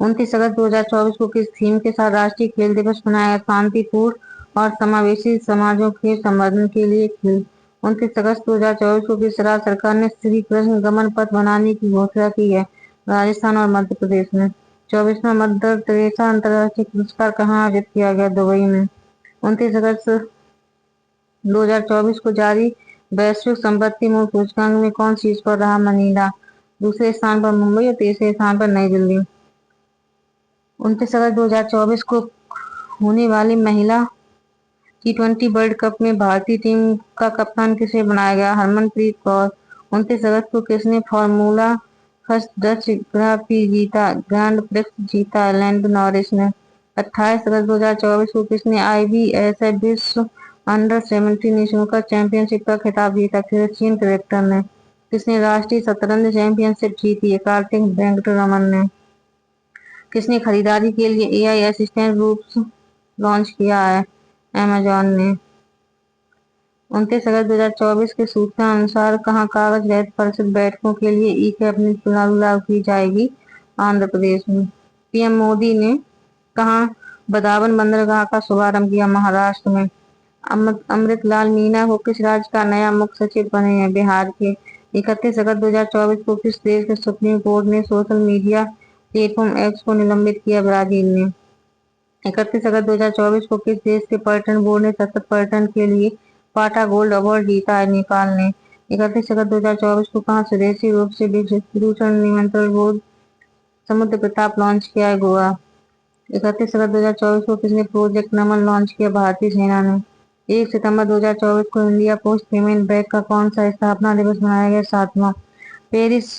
29 अगस्त 2024 को किस थीम के साथ राष्ट्रीय खेल दिवस मनाया गया? शांतिपूर्ण और समावेशी समाजों के संवर्धन के लिए खेल। 29 अगस्त 2024 को किस राज्य सरकार ने श्री कृष्ण गमन पथ बनाने की घोषणा की है? राजस्थान और मध्य प्रदेश में। 24वां मदर टेरेसा अंतर्राष्ट्रीय पुरस्कार कहाँ आयोजित किया गया? दुबई में। 29 अगस्त 2024 को जारी वैश्विक संपत्ति मूल्य सूचकांक में कौन शीर्ष पर रहा? मनीला। दूसरे स्थान पर मुंबई और तीसरे स्थान पर नई दिल्ली। 29 अगस्त 2024 को होने वाली महिला T20 वर्ल्ड कप में भारतीय टीम का कप्तान किसे बनाया गया? हरमनप्रीत कौर। 29 अगस्त को किसने फार्मूला फर्स्ट डच ग्रां प्री जीता? ग्रैंड प्रिक्स जीता लैंडो नॉरिस ने। 28 अगस्त 2024 को किसने IBSF विश्व अंडर-17 स्नूकर चैंपियनशिप का खिताब जीता? क्रिश्चियन क्रेफ्टर ने। किसने राष्ट्रीय शतरंज चैंपियनशिप जीती है? कार्तिक वेंकटरमन ने। किसने खरीदारी के लिए AI असिस्टेंट रूप्स लॉन्च किया है? अमेजॉन ने। 29 अगस्त 2024 के सूचना अनुसार कहाँ कागज रहित परिषद बैठकों के लिए ई कैबिनेट लागू की जाएगी? आंध्र प्रदेश में। PM मोदी ने कहाँ बदावन बंदरगाह का शुभारंभ किया? महाराष्ट्र में। अमृतलाल मीना को किस राज्य का नया मुख्य सचिव बने हैं? बिहार के। 31 अगस्त 2024 को किस देश के सुप्रीम कोर्ट ने सोशल मीडिया प्लेटफॉर्म एक्स को निलंबित किया? ब्राजील ने। 31 अगस्त 2024 को किस देश के पर्यटन बोर्ड ने सतत पर्यटन के लिए पाटा गोल्ड अवार्ड जीता है? नेपाल ने। 31 अगस्त 2024 को कहाँ स्वदेशी रूप से विकसित प्रदूषण नियंत्रण बोर्ड समुद्र प्रताप लॉन्च किया है? गोवा। 31 अगस्त 2024 को किसने प्रोजेक्ट नमन लॉन्च किया? भारतीय सेना ने। 1 सितंबर 2024 को इंडिया पोस्ट पेमेंट बैंक का कौन सा स्थापना दिवस मनाया गया? 7वां। पेरिस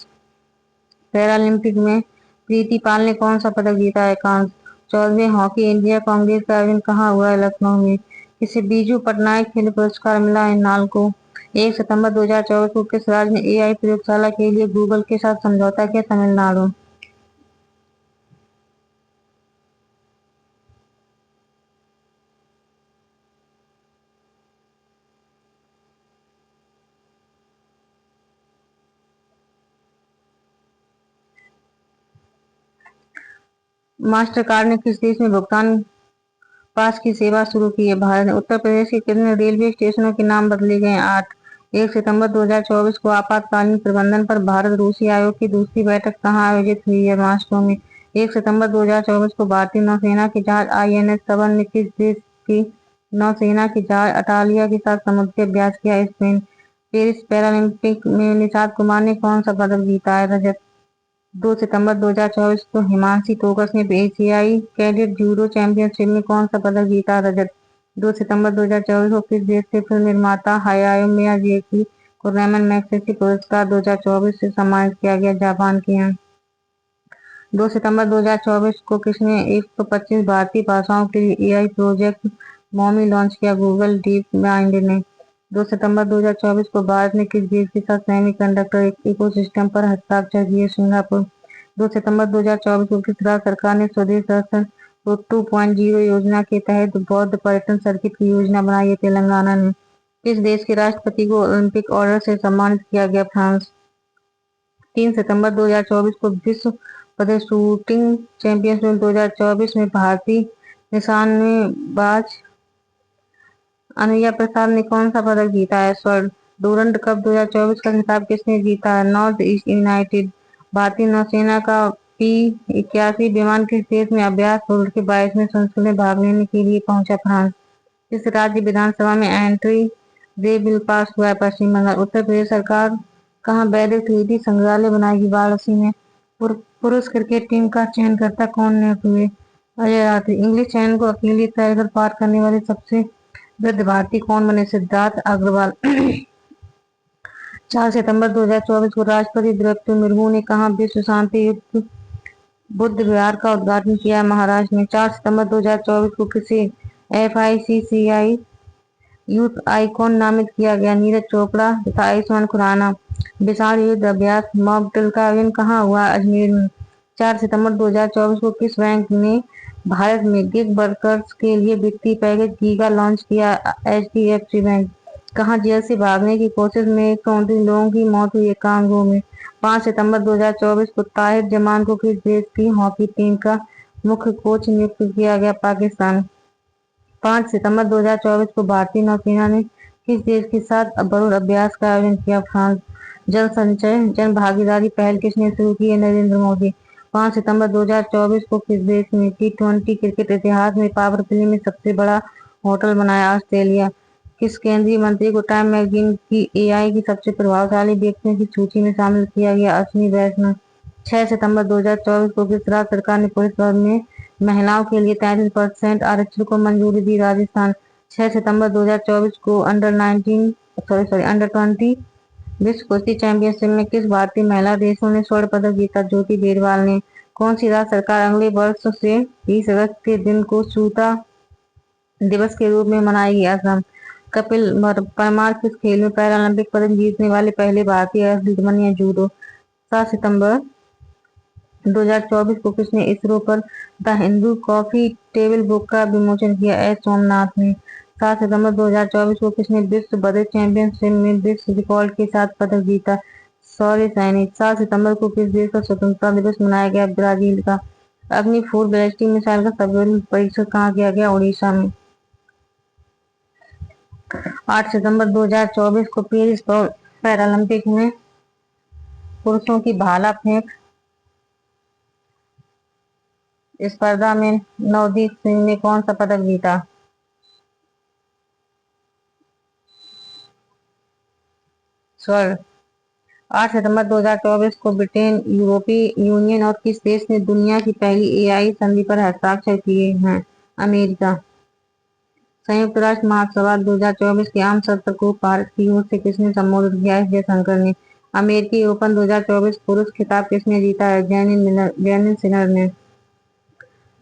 पैरालंपिक में प्रीति पाल ने कौन सा पदक जीता है? कांस्य। 14वें हॉकी इंडिया कांग्रेस का आयोजन कहाँ हुआ है? लखनऊ में। किसे बीजू पटनायक खेल पुरस्कार मिला है? नालको। 1 सितंबर 2024 को किस राज्य ने AI प्रयोगशाला के लिए गूगल के साथ समझौता किया? तमिलनाडु। मास्टर कार्ड ने किस देश में भुगतान पास की सेवा शुरू की है? भारत ने। उत्तर प्रदेश के कितने रेलवे स्टेशनों के नाम बदले गए? 8। 1 सितंबर 2024 को आपातकालीन प्रबंधन पर भारत रूसी आयोग की दूसरी बैठक कहाँ आयोजित हुई है? मॉस्को में। 1 सितंबर 2024 को भारतीय नौसेना के जहाज INS सबन ने किस देश की नौसेना के जहाज अटालिया के साथ समुद्री अभ्यास किया? स्पेन। पेरिस पैरालंपिक में निषाद कुमार ने कौन सा पदक जीता है? रजत। 2 सितंबर 2024 को हिमांशी तोकस ने एशियाई कैडेट जूडो चैंपियनशिप में कौन सा पदक जीता? रजत। 2 सितंबर 2024 को किस देश के फिल्म निर्माता हायाओ मियाज़ाकी को रेमन मैगसेसे पुरस्कार 2024 से सम्मानित किया गया? जापान के हैं। 2 सितंबर 2024 को किसने 125 भारतीय भाषाओं के लिए AI प्रोजेक्ट मॉमी लॉन्च किया? गूगल डीप माइंड ने। 2 सितंबर 2024 को भारत ने किस देश के साथ सेमीकंडक्टर इकोसिस्टम पर हस्ताक्षर किए? सिंगापुर। 2 सितंबर 2024 को किस राज्य सरकार ने स्वदेश दर्शन 2.0 योजना के तहत बौद्ध पर्यटन सर्किट की योजना बनाई है? तेलंगाना ने। किस देश के राष्ट्रपति को ओलंपिक ऑर्डर से सम्मानित किया गया? फ्रांस। 3 सितंबर 2024 को विश्व पदक शूटिंग चैंपियनशिप 2024 में भारतीय निशानेबाज अनुया प्रसाद ने कौन सा पदक जीता है? स्वर्ण। डूरंड कप 2024 का खिताब किसने जीता है? North east United. भारतीय नौसेना का P-81 विमान किस देश में अभ्यास होल्ड के 22वें संस्करण में भाग लेने के लिए पहुंचा? फ्रांस। किस राज्य विधानसभा में एंट्री रे बिल पास हुआ है? पश्चिम बंगाल। उत्तर प्रदेश सरकार कहाँ वैदिक 3D संग्रहालय बनाएगी? वाराणसी में। पुरुष क्रिकेट टीम का चयनकर्ता कौन नियुक्त हुए? अजय रात्रि। इंग्लिश चैनल को अकेले तैरकर पार करने वाले सबसे वृद्ध भारतीय कौन बने? सिद्धार्थ अग्रवाल। 4 सितंबर 2024 को राष्ट्रपति द्रौपदी मुर्मू ने कहाँ विश्व शांति युक्त बुद्ध विहार का उद्घाटन किया? महाराष्ट्र में। 4 सितंबर 2024 को किसे FICCI यूथ आइकॉन नामित किया गया? नीरज चोपड़ा तथा आयुष्मान खुराना। विशाल युद्ध अभ्यास मॉक ड्रिल का आयोजन कहाँ हुआ? अजमेर में। 4 सितंबर 2024 को किस बैंक ने भारत में गिग वर्कर्स के लिए वित्तीय पैकेज गीगा लॉन्च किया? HDFC bank. कहाँ जेल से भागने की कोशिश में 129 लोगों की मौत हुई, कांगो में। 5 सितंबर 2024 को ताहिर जमान को किस देश की हॉकी टीम का मुख्य कोच नियुक्त किया गया, पाकिस्तान। 5 सितंबर 2024 को भारतीय नौसेना ने किस देश के साथ बरूद अभ्यास का आयोजन किया, फ्रांस। जल संचय जन भागीदारी पहल किसने शुरू की है, नरेंद्र मोदी। 5 सितंबर 2024 को किस देश ने T20 क्रिकेट इतिहास में पावर प्ले में सबसे बड़ा होटल बनाया, ऑस्ट्रेलिया। किस केंद्रीय मंत्री को टाइम मैगजीन की एआई की सबसे प्रभावशाली व्यक्तियों की सूची में शामिल किया गया, अश्विनी वैष्णव। 6 सितंबर 2024 को किस राज्य सरकार ने पुलिस पद में महिलाओं के लिए 33% आरक्षण को मंजूरी दी, राजस्थान। 6 सितंबर 2024 को अंडर 20 विश्व कुश्ती चैंपियनशिप में किस भारतीय महिला रेसलर ने स्वर्ण पदक जीता, ज्योति बेरवाल ने। कौन सी राज्य सरकार अगले वर्ष से 30 अगस्त के दिन को सूता दिवस के रूप में मनाएगी, असम। कपिल परमार किस खेल में पैरालंपिक पदक जीतने वाले पहले भारतीय एथलीट बने, जूडो। 7 सितंबर 2024 को किसने इसरो पर the Hindu coffee table book का विमोचन किया, एस सोमनाथ ने। 7 सितंबर 2024 को किसने विश्व बद्ध चैंपियनशिप में विश्व रिकॉर्ड के साथ पदक जीता, सौर्य सैनी। 7 सितंबर को किस देश का स्वतंत्रता दिवस मनाया गया, ब्राजील का। अग्नि 4 बैलिस्टिक मिसाइल का सफल परीक्षण कहाँ किया गया, उड़ीसा में। 8 सितंबर 2024 को पेरिस पैरालंपिक में पुरुषों की भाला फेंक स्पर्धा में नवदीप सिंह ने कौन सा पदक जीता, स्वर्ण। 8 सितंबर 2024 को ब्रिटेन, यूरोपीय यूनियन और किस देश ने दुनिया की पहली एआई संधि पर हस्ताक्षर किए हैं, अमेरिका। संयुक्त राष्ट्र महासभा 2024 के आम सत्र को भारत की ओर से किसने संबोधित किया, एस जयशंकर ने। अमेरिकी ओपन 2024 पुरुष खिताब किसने जीता है, जैनिन सिनर ने।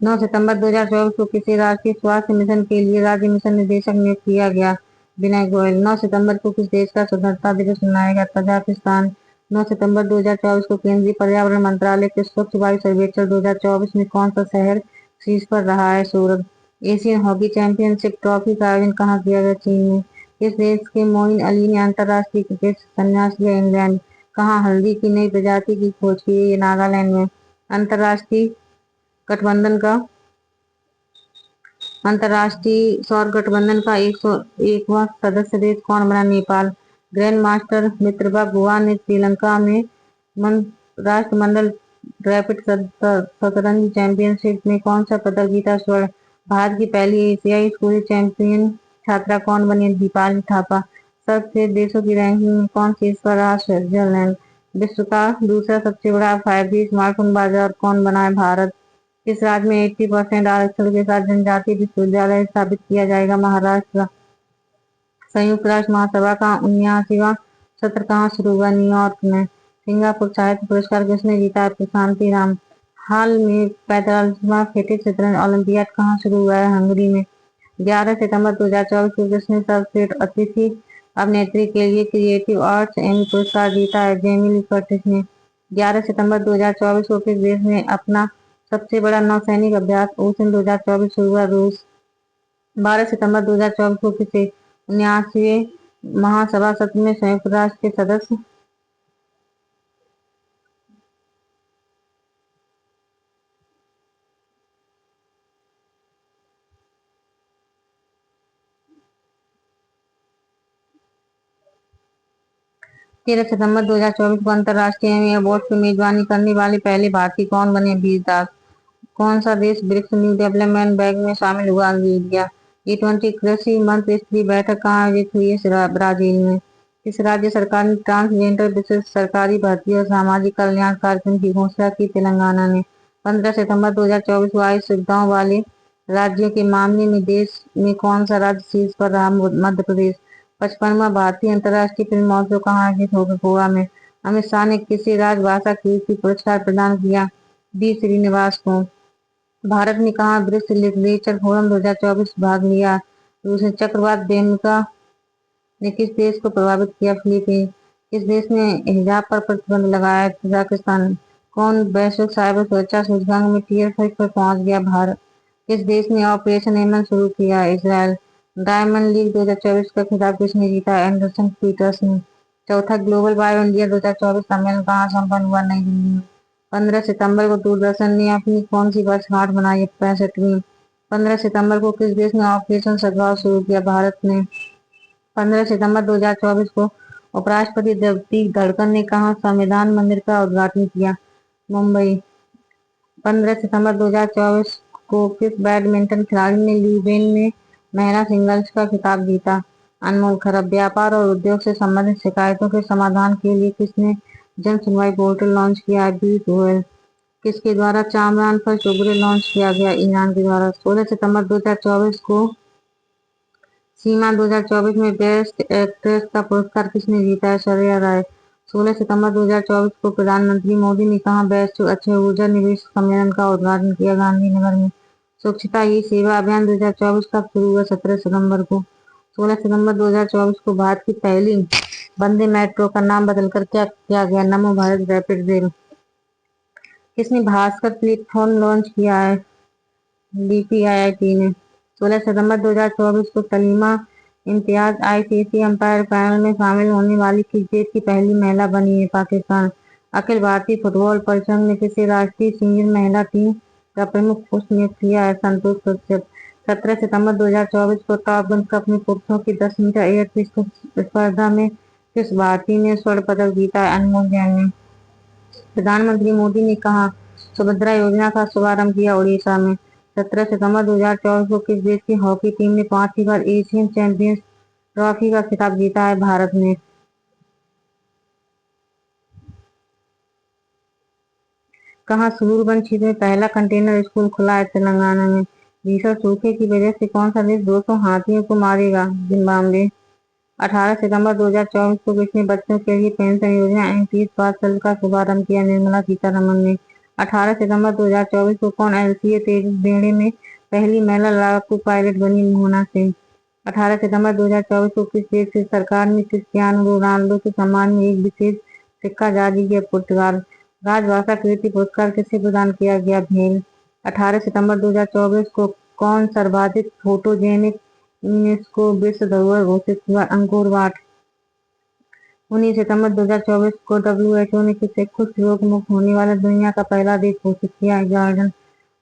9 सितंबर 2024 को किसी राष्ट्रीय स्वास्थ्य मिशन के लिए राज्य मिशन निदेशक नियुक्त किया गया, विनय गोयल। 9 सितंबर को किस देश का स्वतंत्रता दिवस मनाया गया, तजाकिस्तान। 9 सितंबर 2024 को केंद्रीय पर्यावरण मंत्रालय के स्वच्छ वायु सर्वेक्षण 2024 में कौन सा शहर शीर्ष पर रहा है, सूरत। एशियन हॉकी चैंपियनशिप ट्रॉफी का आयोजन कहाँ किया गया, चीन में। किस देश के मोइन अली ने अंतर्राष्ट्रीय क्रिकेट से संन्यास लिया, इंग्लैंड। कहाँ हल्दी की नई प्रजाति की खोज की, ये नागालैंड में। अंतर्राष्ट्रीय गठबंधन का अंतर्राष्ट्रीय सौर गठबंधन का 101वां सदस्य देश कौन बना, नेपाल। ग्रैंड मास्टर मित्रबा गुहा ने श्रीलंका में राष्ट्रमंडल रैपिड शतरंज चैंपियनशिप में कौन सा पदक जीता, स्वर्ण। भारत की पहली एशियाई स्कूली चैंपियन छात्रा कौन बनी, दीपाली थापा। सबसे देशों की रैंकिंग में कौन शीर्ष पर रहा, स्विट्जरलैंड। विश्व का दूसरा सबसे बड़ा 5G स्मार्टफोन बाजार कौन बना है, भारत। किस राज्य में 80% आरक्षण के साथ जनजातीय विश्वविद्यालय स्थापित किया जाएगा, महाराष्ट्र। संयुक्त राष्ट्र महासभा का 79वां सत्र कहाँ शुरू हुआ, न्यूयॉर्क में। सिंगापुर साहित्य पुरस्कार किसने जीता है, प्रशांति राम। हाल में 45वां फेटिश शतरंज ओलंपियाड कहाँ शुरू हुआ है, हंगरी में। 11 सितंबर 2024 को किसने सर्वश्रेष्ठ अतिथि अभिनेत्री के लिए क्रिएटिव आर्ट्स एमी पुरस्कार जीता है, जेमी ली कर्टिस ने। 11 सितंबर 2024 को किस देश ने अपना सबसे बड़ा नौसैनिक अभ्यास ओशन 2024 शुरू हुआ, रूस। 12 सितंबर 2024 को किसे 79वें महासभा सत्र में संयुक्त राष्ट्र के सदस्य 13 सितंबर 2024 को अंतर्राष्ट्रीय एमी अवार्ड की मेजबानी करने वाले पहले भारतीय कौन बने, वीर दास। कौन सा देश ब्रिक्स न्यू डेवलपमेंट बैंक में शामिल हुआ, अल्जीरिया। G20 कृषि मंत्री स्तरीय बैठक कहाँ आयोजित हुई है, ब्राजील में। किस राज्य सरकार ने ट्रांसजेंडर विशेष सरकारी भर्ती और सामाजिक कल्याण कार्यक्रम की घोषणा की, तेलंगाना ने। 15 सितंबर 2024 को आयुष सुविधाओं वाले राज्यों के मामले में देश में कौन सा राज्य शीर्ष पर रहा, मध्य प्रदेश। 55वां भारतीय अंतर्राष्ट्रीय फिल्म महोत्सव कहाँ आयोजित होगा, गोवा में। अमित शाह ने किसी राजभाषा कीर्ति पुरस्कार प्रदान किया, डी श्रीनिवास को। भारत ने कहा ब्रिक्स लिटरेचर फोरम 2024 भाग लिया, रूस ने। चक्रवात बेनका ने किस देश को प्रभावित किया, फिलीपींस। किस देश ने हिजाब पर प्रतिबंध लगाया, कजाकिस्तान। कौन वैश्विक साइबर सुरक्षा सूचकांक में टियर 5 पर पहुंच गया, भारत। किस देश ने ऑपरेशन एमन शुरू किया, इसराइल। डायमंड लीग 2024 का खिताब किसने जीता? एंडरसन पीटर्स ने। चौथा ग्लोबल बायो इंडिया 2024 सम्मेलन कहाँ संपन्न हुआ? नई दिल्ली में। 15 सितंबर को दूरदर्शन ने अपनी कौन सी वर्षगांठ मनाई? 65वीं। 15 सितंबर को किस देश ने ऑपरेशन सद्भाव शुरू किया? भारत ने। 15 सितंबर 2024 को उपराष्ट्रपति जगदीप धनखड़ ने कहा संविधान मंदिर का उद्घाटन किया? मुंबई। 15 सितंबर 2024 को किस बैडमिंटन खिलाड़ी ने ल्यूबेन में महिला सिंगल्स का खिताब जीता? अनमोल खरब। व्यापार और उद्योग से संबंधित शिकायतों के समाधान के लिए किसने जन सुनवाई पोर्टल लॉन्च किया है? पीयूष गोयल। किसके द्वारा चांद्रयान फर्स्ट उपग्रह लॉन्च किया गया? ईरान के द्वारा। 16 सितंबर 2024 को सीमा 2024 में बेस्ट एक्ट्रेस का पुरस्कार किसने जीता है? ऐश्वर्या राय। 16 सितंबर 2024 को प्रधानमंत्री मोदी ने कहा बेस्ट अक्षय ऊर्जा निवेश सम्मेलन का उद्घाटन किया? गांधीनगर में। स्वच्छता ही सेवा अभियान 2024 कब शुरू हुआ? 17 सितंबर को। 16 सितंबर 2024 को भारत की पहली वंदे मेट्रो का नाम बदलकर क्या किया गया? नमो भारत रैपिड रेल। किसने भास्कर प्लेटफॉर्म लॉन्च किया है? डीपीआईआईटी ने। 16 सितंबर 2024 को Salima Imtiaz ICC umpire panel में शामिल होने वाली क्रिकेट की पहली महिला बनी है? पाकिस्तान। अखिल भारतीय फुटबॉल परिसंघ ने किसे राष्ट्रीय सीनियर महिला टीम का प्रमुख कोच नियुक्त किया है? संतोष कश्यप। 17 सितंबर 2024 को टॉप गन कप में पुरुषों की 10 मीटर एयर पिस्टल स्पर्धा में किस भारतीय ने स्वर्ण पदक जीता है? अनमोल जैन ने। प्रधानमंत्री मोदी ने कहा सुभद्रा योजना का शुभारंभ किया? उड़ीसा में। 17 सितंबर 2024 को किस देश की हॉकी टीम ने 5वीं बार एशियन चैंपियंस ट्रॉफी का खिताब जीता है? भारत ने। कहाँ सुदूरबन क्षेत्र में पहला कंटेनर स्कूल खुला है? तेलंगाना में। भीषण सूखे की वजह से कौन सा देश 200 हाथियों को मारेगा? जिम्बाब्वे। 18 सितंबर 2024 को किसने बच्चों के लिए पेंशन योजना एनपीएस पाठ्यक्रम का शुभारंभ किया? निर्मला सीतारमण ने। 18 सितंबर 2024 को कौन एलसीए तेजस बेड़े में पहली महिला लड़ाकू पायलट बनी? मोहना सिंह। 18 सितंबर 2024 को किस देश की सरकार ने क्रिस्टियानो रोनाल्डो के सम्मान में एक विशेष सिक्का जारी किया? पुर्तगाल। राजभाषा कीर्ति पुरस्कार किसे प्रदान किया गया? भेल। 18 सितंबर 2024 को कौन सर्वाधिक फोटोजेनिक यूनेस्को विश्व धरोहर घोषित हुआ? Angkor Wat. 19 सितंबर 2024 को डब्ल्यूएचओ ने किसे खुश रोग मुक्त होने वाला दुनिया का पहला देश घोषित किया? जॉर्डन।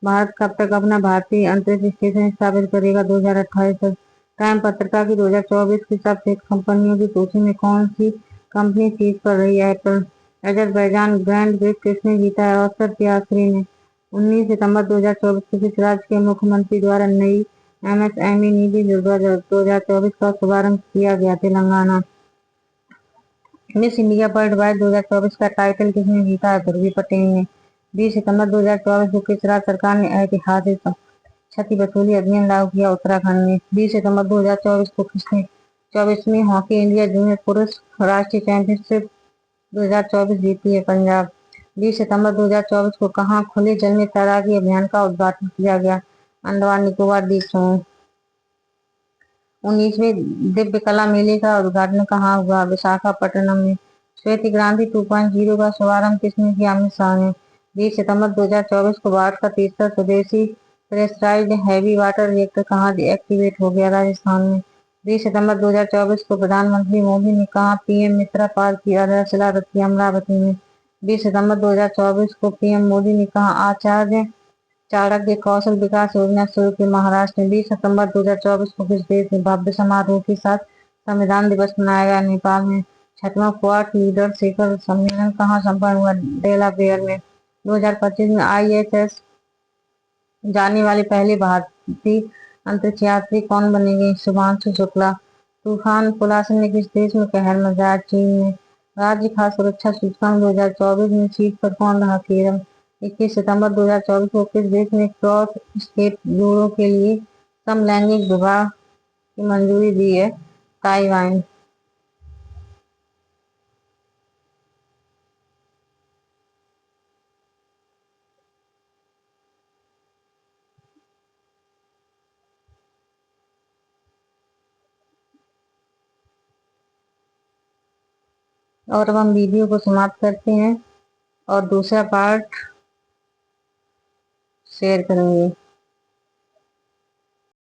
भारत कब तक अपना भारतीय अंतरिक्ष स्टेशन स्थापित करेगा? 2028 तक। टाइम पत्रिका की 2024 की सबसे कंपनियों की सूची में कौन सी कंपनी शीर्ष पर रही? एप्पल। अजरबैजान ग्रैंड प्रिक्स किसने जीता है? ऑस्कर पियास्त्री ने। 19 सितंबर 2024 को किस राज्य के मुख्यमंत्री द्वारा नई एमएसएमई नीति 2024 का शुभारंभ किया गया? Telangana. Miss India world wide 2024 का टाइटल किसने जीता है? ध्रुवी पटेल ने। 20 सितंबर 2024 को किस राज्य सरकार ने ऐतिहासिक क्षति वसूली अधिनियम लागू किया? उत्तराखंड ने। 20 सितंबर 2024 को किसने 24वीं हॉकी इंडिया जूनियर पुरुष राष्ट्रीय चैंपियनशिप 2024 जीती है? पंजाब। 20 सितंबर 2024 को कहाँ खुले जल में तैराकी अभियान का उद्घाटन किया गया? अंडमान निकोबार द्वीप समूह। 19वें दिव्य कला मेले का उद्घाटन कहाँ हुआ? विशाखापट्टनम में। श्वेत क्रांति 2.0 का शुभारंभ किसने किया? अमित शाह ने। 20 सितंबर 2024 को भारत का तीसरा स्वदेशी प्रेशराइज्ड हैवी वाटर रिएक्टर कहाँ एक्टिवेट हो गया? राजस्थान में। 20 सितंबर 2024 को प्रधानमंत्री मोदी ने कहा पीएम मित्रा पार्क की आधारशिला रखी? अमरावती में। 20 सितंबर 2024 को पीएम मोदी ने कहा आचार्य चाणक्य कौशल विकास योजना शुरू की? महाराष्ट्र में। 20 सितंबर 2024 को किस देश में भव्य समारोह के साथ संविधान दिवस मनाया गया? नेपाल में। 6वां क्वाड लीडर शिखर सम्मेलन कहाँ संपन्न हुआ? डेलावेयर में। 2025 में आईएसएस जाने वाले पहले भारतीय अंतरिक्ष यात्री कौन बनेंगे? शुभांशु शुक्ला। तूफान पुलासन ने किस देश में कहर मचाया? चीन में। राज्य खाद्य सुरक्षा सूचकांक 2024 में शीर्ष पर कौन रहा? केरल। 21 सितंबर 2024 को किस देश ने क्रॉस स्टेट जोड़ों के लिए समलैंगिक विवाह की मंजूरी दी है? ताइवान। और अब हम वीडियो को समाप्त करते हैं और दूसरा पार्ट शेयर करेंगे।